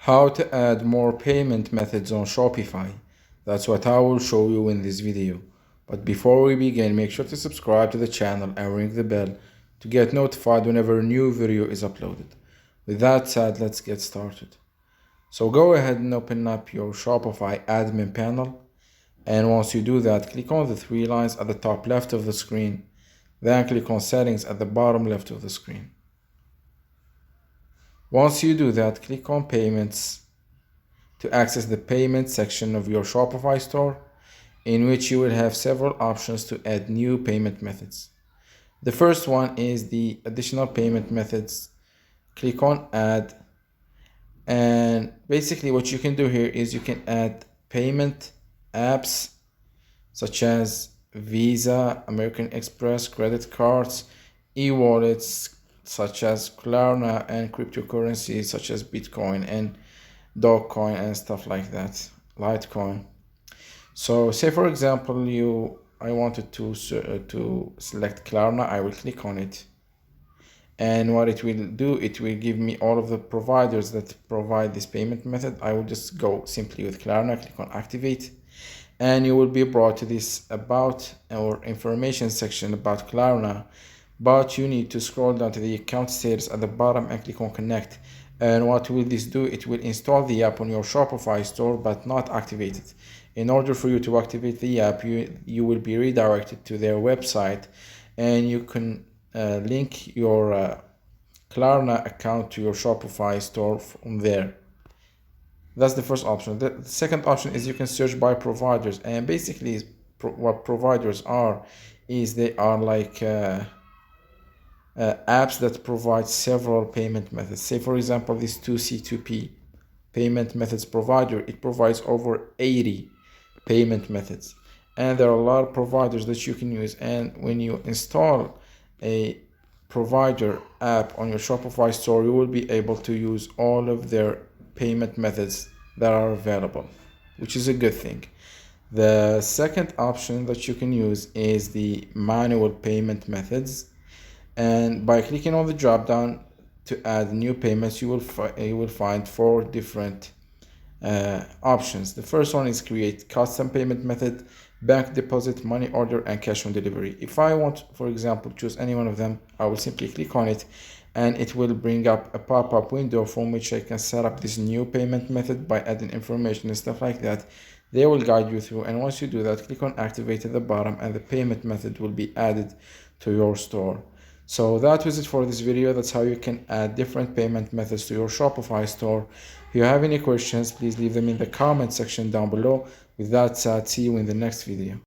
How to add more payment methods on Shopify. That's what I will show you in this video. But before we begin, make sure to subscribe to the channel and ring the bell to get notified whenever a new video is uploaded. With that said, let's get started. So go ahead and open up your Shopify admin panel. And once you do that, click on the three lines at the top left of the screen. Then click on settings at the bottom left of the screen. Once you do that, click on payments to access the payment section of your Shopify store, in which you will have several options to add new payment methods. The first one is the additional payment methods. Click on add, and basically what you can do here is you can add payment apps such as Visa, American Express, credit cards, e-wallets such as Klarna, and cryptocurrencies such as Bitcoin and Dogecoin and stuff like that, Litecoin. So say for example I wanted to select Klarna. I will click on it, and what it will do, it will give me all of the providers that provide this payment method. I will just go simply with Klarna, click on activate, and you will be brought to this about or information section about Klarna, but you need to scroll down to the account status at the bottom and click on connect. And what will this do? It will install the app on your Shopify store but not activate it. In order for you to activate the app, you will be redirected to their website, and you can link your Klarna account to your Shopify store from there. That's the first option. The second option is you can search by providers, and basically what providers are is they are like apps that provide several payment methods. Say for example this 2C2P payment methods provider, it provides over 80 payment methods, and there are a lot of providers that you can use. And when you install a provider app on your Shopify store, you will be able to use all of their payment methods that are available, which is a good thing. The second option that you can use is the manual payment methods, and by clicking on the drop down to add new payments, you will find four different options. The first one is create custom payment method, bank deposit, money order, and cash on delivery. If I want, for example, choose any one of them, I will simply click on it, and it will bring up a pop-up window from which I can set up this new payment method by adding information and stuff like that. They will guide you through, and once you do that, click on activate at the bottom, and the payment method will be added to your store. So that was it for this video. That's how you can add different payment methods to your Shopify store. If you have any questions, please leave them in the comment section down below. With that said, see you in the next video.